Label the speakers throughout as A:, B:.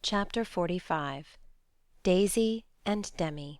A: Chapter 45 Daisy and Demi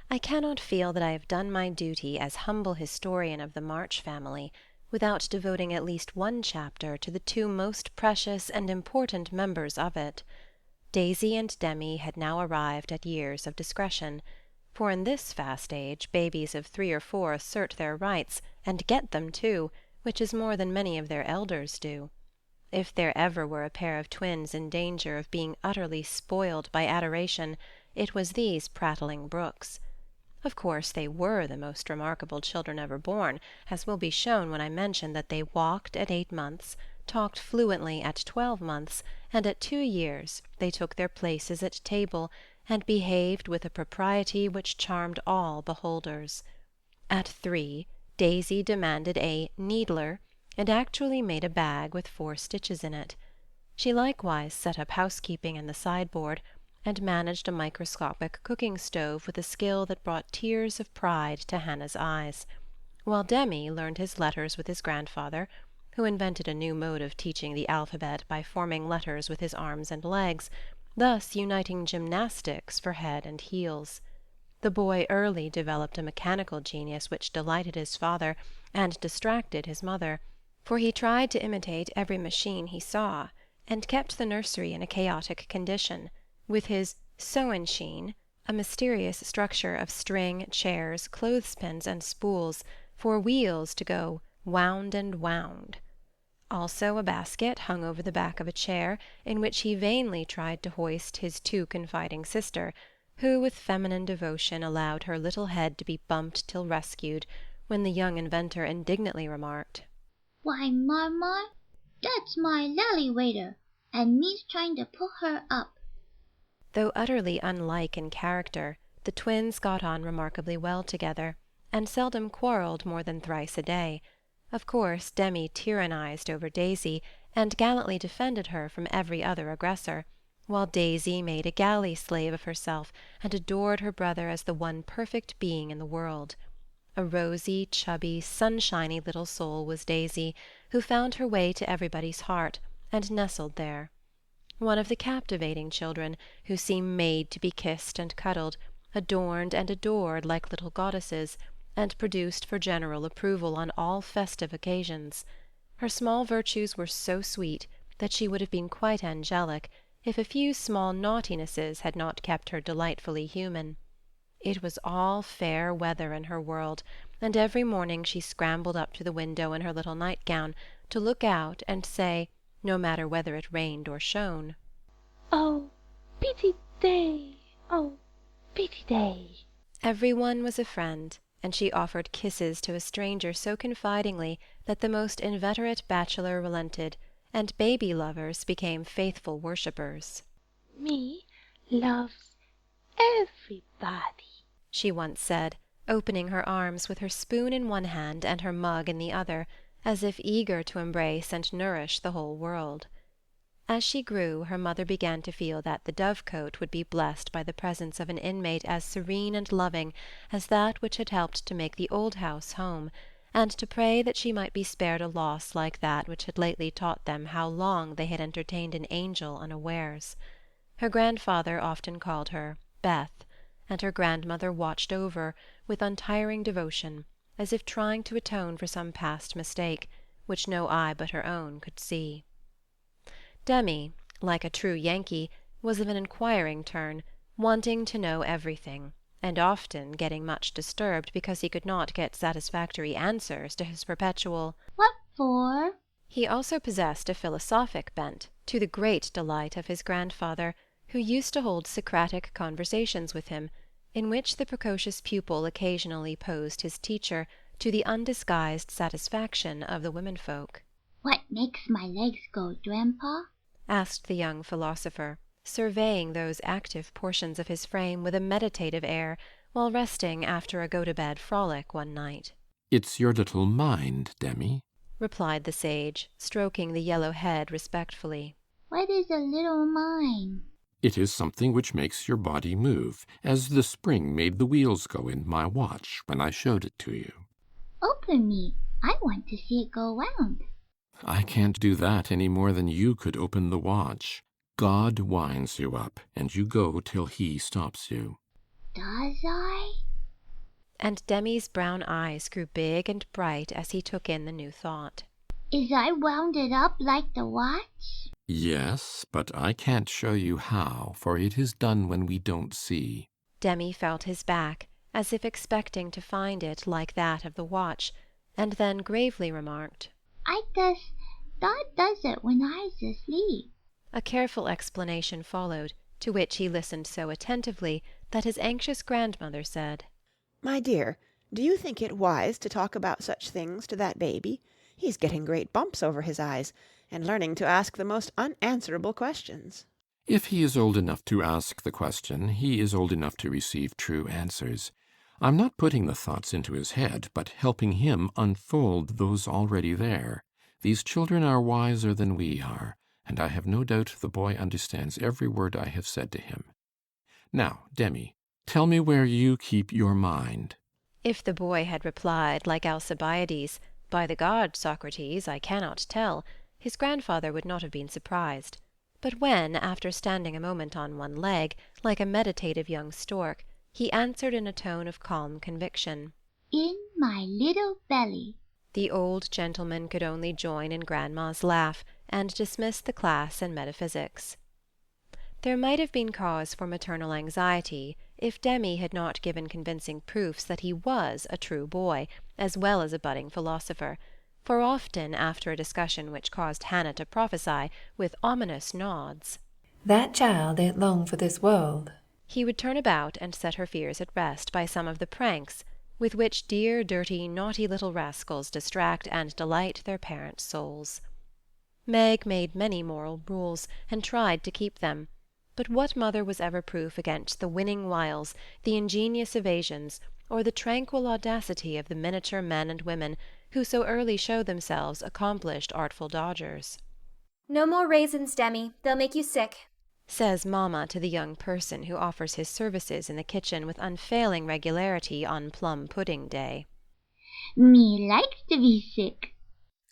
A: I cannot feel that I have done my duty as humble historian of the March family without devoting at least one chapter to the two most precious and important members of it. Daisy and Demi had now arrived at years of discretion, for in this fast age babies of 3 or 4 assert their rights, and get them too, which is more than many of their elders do. If there ever were a pair of twins in danger of being utterly spoiled by adoration, it was these prattling Brookes. Of course they were the most remarkable children ever born, as will be shown when I mention that they walked at 8 months, talked fluently at 12 months, and at 2 years they took their places at table, and behaved with a propriety which charmed all beholders. At 3, Daisy demanded a needler, and actually made a bag with 4 stitches in it. She likewise set up housekeeping in the sideboard, and managed a microscopic cooking stove with a skill that brought tears of pride to Hannah's eyes, while Demi learned his letters with his grandfather, who invented a new mode of teaching the alphabet by forming letters with his arms and legs, thus uniting gymnastics for head and heels. The boy early developed a mechanical genius which delighted his father and distracted his mother, for he tried to imitate every machine he saw, and kept the nursery in a chaotic condition, with his sew-machine, a mysterious structure of string, chairs, clothespins, and spools, for wheels to go wound and wound. Also a basket hung over the back of a chair, in which he vainly tried to hoist his too confiding sister, who with feminine devotion allowed her little head to be bumped till rescued, when the young inventor indignantly remarked,
B: "Why, Marmar, that's my lally waiter, and me's trying to pull her up."
A: Though utterly unlike in character, the twins got on remarkably well together, and seldom quarrelled more than thrice a day. Of course Demi tyrannized over Daisy, and gallantly defended her from every other aggressor, while Daisy made a galley slave of herself, and adored her brother as the one perfect being in the world. A rosy, chubby, sunshiny little soul was Daisy, who found her way to everybody's heart, and nestled there. One of the captivating children, who seem made to be kissed and cuddled, adorned and adored like little goddesses, and produced for general approval on all festive occasions. Her small virtues were so sweet that she would have been quite angelic, if a few small naughtinesses had not kept her delightfully human. It was all fair weather in her world, and every morning she scrambled up to the window in her little nightgown, to look out and say, no matter whether it rained or shone,
C: "Oh, pity day! Oh, pity day!"
A: Every one was a friend, and she offered kisses to a stranger so confidingly that the most inveterate bachelor relented, and baby lovers became faithful worshippers.
C: "Me loves everybody,"
A: she once said, opening her arms with her spoon in one hand and her mug in the other, as if eager to embrace and nourish the whole world. As she grew, her mother began to feel that the dovecot would be blessed by the presence of an inmate as serene and loving as that which had helped to make the old house home, and to pray that she might be spared a loss like that which had lately taught them how long they had entertained an angel unawares. Her grandfather often called her Beth, and her grandmother watched over, with untiring devotion, as if trying to atone for some past mistake, which no eye but her own could see. Demi, like a true Yankee, was of an inquiring turn, wanting to know everything, and often getting much disturbed because he could not get satisfactory answers to his perpetual
B: "What for?"
A: He also possessed a philosophic bent, to the great delight of his grandfather, who used to hold Socratic conversations with him, in which the precocious pupil occasionally posed his teacher, to the undisguised satisfaction of the womenfolk.
B: "What makes my legs go, Grandpa?"
A: asked the young philosopher, surveying those active portions of his frame with a meditative air, while resting after a go-to-bed frolic one night.
D: "It's your little mind, Demi,"
A: replied the sage, stroking the yellow head respectfully.
B: "What is a little mine?"
D: "It is something which makes your body move, as the spring made the wheels go in my watch when I showed it to you."
B: "Open me. I want to see it go round."
D: "I can't do that any more than you could open the watch. God winds you up, and you go till he stops you.
B: Does I?
A: And Demi's brown eyes grew big and bright as he took in the new thought.
B: Is I wound it up like the watch?
D: Yes, but I can't show you how, for it is done when we don't see.
A: Demi felt his back, as if expecting to find it like that of the watch, and then gravely remarked,
B: I guess Dot does it when I's asleep.
A: A careful explanation followed, to which he listened so attentively that his anxious grandmother said,
E: My dear, do you think it wise to talk about such things to that baby? He's getting great bumps over his eyes, and learning to ask the most unanswerable questions.
D: If he is old enough to ask the question, he is old enough to receive true answers. I'm not putting the thoughts into his head, but helping him unfold those already there. These children are wiser than we are, and I have no doubt the boy understands every word I have said to him. Now, Demi, tell me where you keep your mind.
A: If the boy had replied, like Alcibiades, By the gods, Socrates, I cannot tell, his grandfather would not have been surprised. But when, after standing a moment on one leg, like a meditative young stork, he answered in a tone of calm conviction,
B: In my little belly.
A: the old gentleman could only join in Grandma's laugh, and dismiss the class in metaphysics. There might have been cause for maternal anxiety if Demi had not given convincing proofs that he was a true boy, as well as a budding philosopher, for often after a discussion which caused Hannah to prophesy, with ominous nods,
F: That child ain't long for this world,
A: he would turn about and set her fears at rest by some of the pranks with which dear, dirty, naughty little rascals distract and delight their parents' souls. Meg made many moral rules, and tried to keep them, but what mother was ever proof against the winning wiles, the ingenious evasions, or the tranquil audacity of the miniature men and women who so early show themselves accomplished artful dodgers?
G: No more raisins, Demi. They'll make you sick.
A: Says mamma to the young person who offers his services in the kitchen with unfailing regularity on plum-pudding day.
B: Me likes to be sick.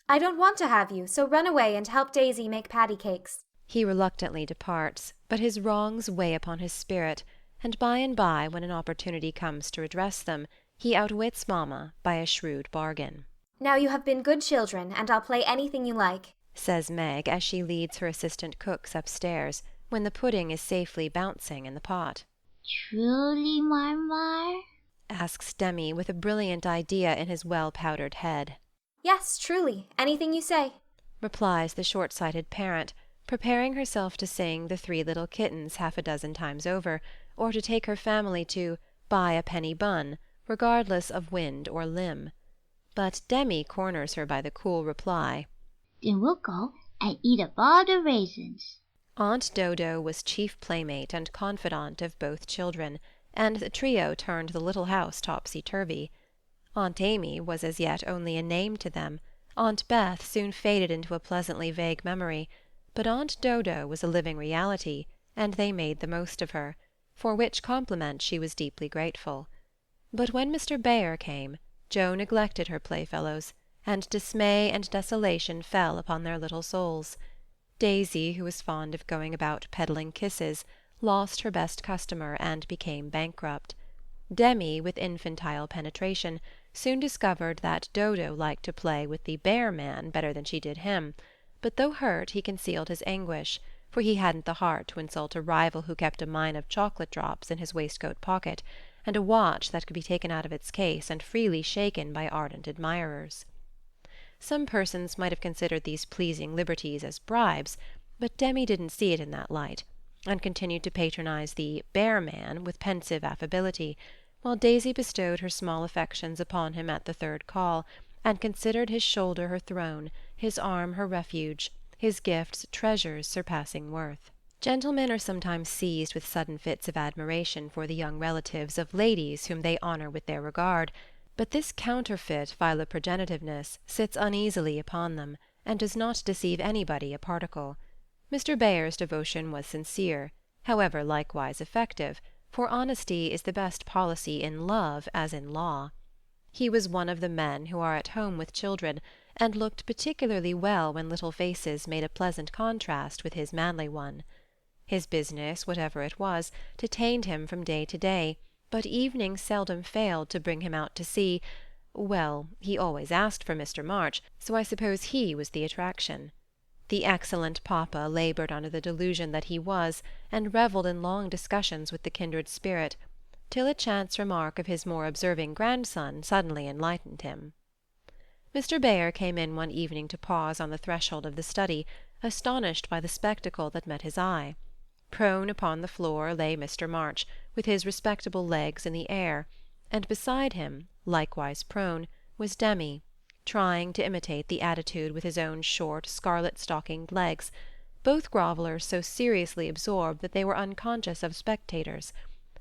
G: I don't want to have you, so run away and help Daisy make patty cakes.
A: He reluctantly departs, but his wrongs weigh upon his spirit, and by, when an opportunity comes to redress them, he outwits mamma by a shrewd bargain.
G: Now you have been good children, and I'll play anything you like,
A: says Meg as she leads her assistant cooks upstairs, when the pudding is safely bouncing in the pot.
B: Truly, Marmar?
A: Asks Demi with a brilliant idea in his well-powdered head.
G: Yes, truly, anything you say,
A: replies the short-sighted parent, preparing herself to sing The Three Little Kittens half a dozen times over, or to take her family to Buy a Penny Bun, regardless of wind or limb. But Demi corners her by the cool reply,
B: Then we'll go and eat up all the raisins.
A: Aunt Dodo was chief playmate and confidant of both children, and the trio turned the little house topsy-turvy. Aunt Amy was as yet only a name to them, Aunt Beth soon faded into a pleasantly vague memory, but Aunt Dodo was a living reality, and they made the most of her, for which compliment she was deeply grateful. But when Mr. Bayer came, Jo neglected her playfellows, and dismay and desolation fell upon their little souls. Daisy, who was fond of going about peddling kisses, lost her best customer and became bankrupt. Demi, with infantile penetration, soon discovered that Dodo liked to play with the bear-man better than she did him, but though hurt he concealed his anguish, for he hadn't the heart to insult a rival who kept a mine of chocolate drops in his waistcoat pocket, and a watch that could be taken out of its case and freely shaken by ardent admirers. Some persons might have considered these pleasing liberties as bribes, but Demi didn't see it in that light, and continued to patronize the bear-man with pensive affability, while Daisy bestowed her small affections upon him at the third call, and considered his shoulder her throne, his arm her refuge, his gifts treasures surpassing worth. Gentlemen are sometimes seized with sudden fits of admiration for the young relatives of ladies whom they honour with their regard, but this counterfeit philoprogenitiveness sits uneasily upon them, and does not deceive anybody a particle. Mr. Bayer's devotion was sincere, however likewise effective, for honesty is the best policy in love as in law. He was one of the men who are at home with children, and looked particularly well when little faces made a pleasant contrast with his manly one. His business, whatever it was, detained him from day to day, but evening seldom failed to bring him out to see. Well, he always asked for Mr. March, so I suppose he was the attraction. The excellent papa laboured under the delusion that he was, and revelled in long discussions with the kindred spirit, till a chance remark of his more observing grandson suddenly enlightened him. Mr. Bayer came in one evening to pause on the threshold of the study, astonished by the spectacle that met his eye. Prone upon the floor lay Mr. March, with his respectable legs in the air, and beside him, likewise prone, was Demy, trying to imitate the attitude with his own short, scarlet-stockinged legs, both grovellers so seriously absorbed that they were unconscious of spectators,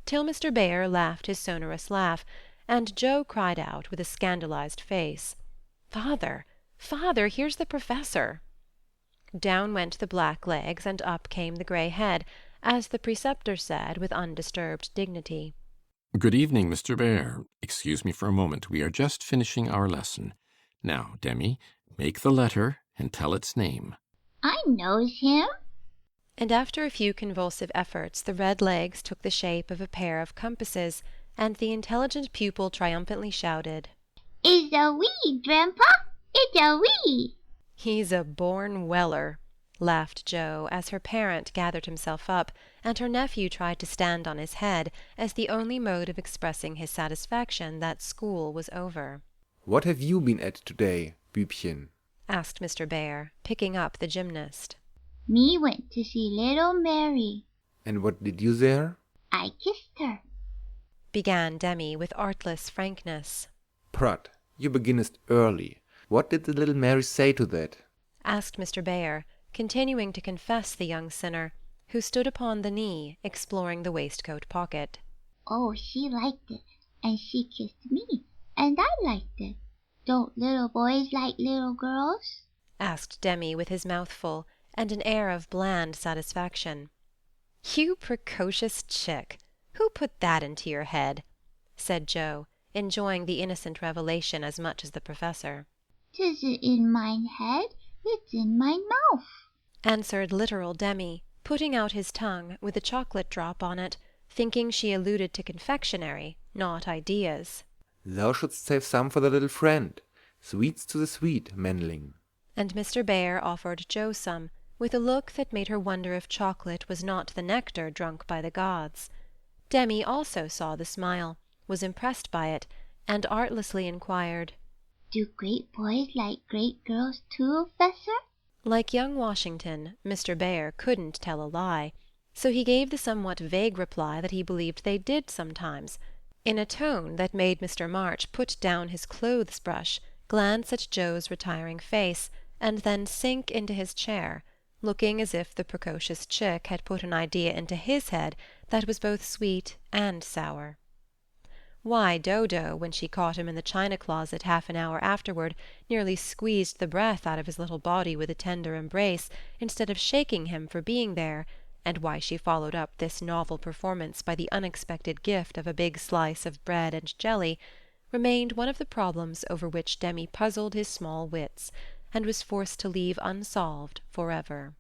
A: till Mr. Bayer laughed his sonorous laugh, and Joe cried out, with a scandalized face, "Father, father, here's the Professor!" Down went the black legs, and up came the grey head, as the preceptor said, with undisturbed dignity,
D: Good evening, Mr. Bear. Excuse me for a moment. We are just finishing our lesson. Now, Demy, make the letter and tell its name.
B: I knows him.
A: And after a few convulsive efforts the red legs took the shape of a pair of compasses, and the intelligent pupil triumphantly shouted,
B: It's a we, Grandpa. It's a we.
A: "He's a born Weller," laughed Joe, as her parent gathered himself up, and her nephew tried to stand on his head, as the only mode of expressing his satisfaction that school was over.
H: What have you been at today, Bübchen?
A: asked Mr. Bear, picking up the gymnast.
B: Me went to see little Mary.
H: And what did you there?
B: I kissed her.
A: began Demy with artless frankness.
H: Prut, you beginnest early. What did the little Mary say to that?
A: asked Mr. Bayer, continuing to confess the young sinner, who stood upon the knee, exploring the waistcoat pocket.
B: Oh, she liked it, and she kissed me, and I liked it. Don't little boys like little girls?
A: asked Demy with his mouth full, and an air of bland satisfaction. "You precocious chick! Who put that into your head?" said Joe, enjoying the innocent revelation as much as the Professor.
B: "'Tisn't in mine head, it's in mine mouth,"
A: answered literal Demy, putting out his tongue, with a chocolate drop on it, thinking she alluded to confectionery, not ideas.
H: Thou shouldst save some for the little friend. Sweets to the sweet, Männling.
A: And Mr. Bayer offered Joe some, with a look that made her wonder if chocolate was not the nectar drunk by the gods. Demy also saw the smile, was impressed by it, and artlessly inquired,
B: "Do great boys like great girls too, Fessor?"
A: Like young Washington, Mr. Bayer couldn't tell a lie, so he gave the somewhat vague reply that he believed they did sometimes, in a tone that made Mr. March put down his clothes-brush, glance at Joe's retiring face, and then sink into his chair, looking as if the precocious chick had put an idea into his head that was both sweet and sour. Why, Dodo, when she caught him in the china-closet half an hour afterward, nearly squeezed the breath out of his little body with a tender embrace, instead of shaking him for being there, and why she followed up this novel performance by the unexpected gift of a big slice of bread and jelly, remained one of the problems over which Demy puzzled his small wits, and was forced to leave unsolved forever.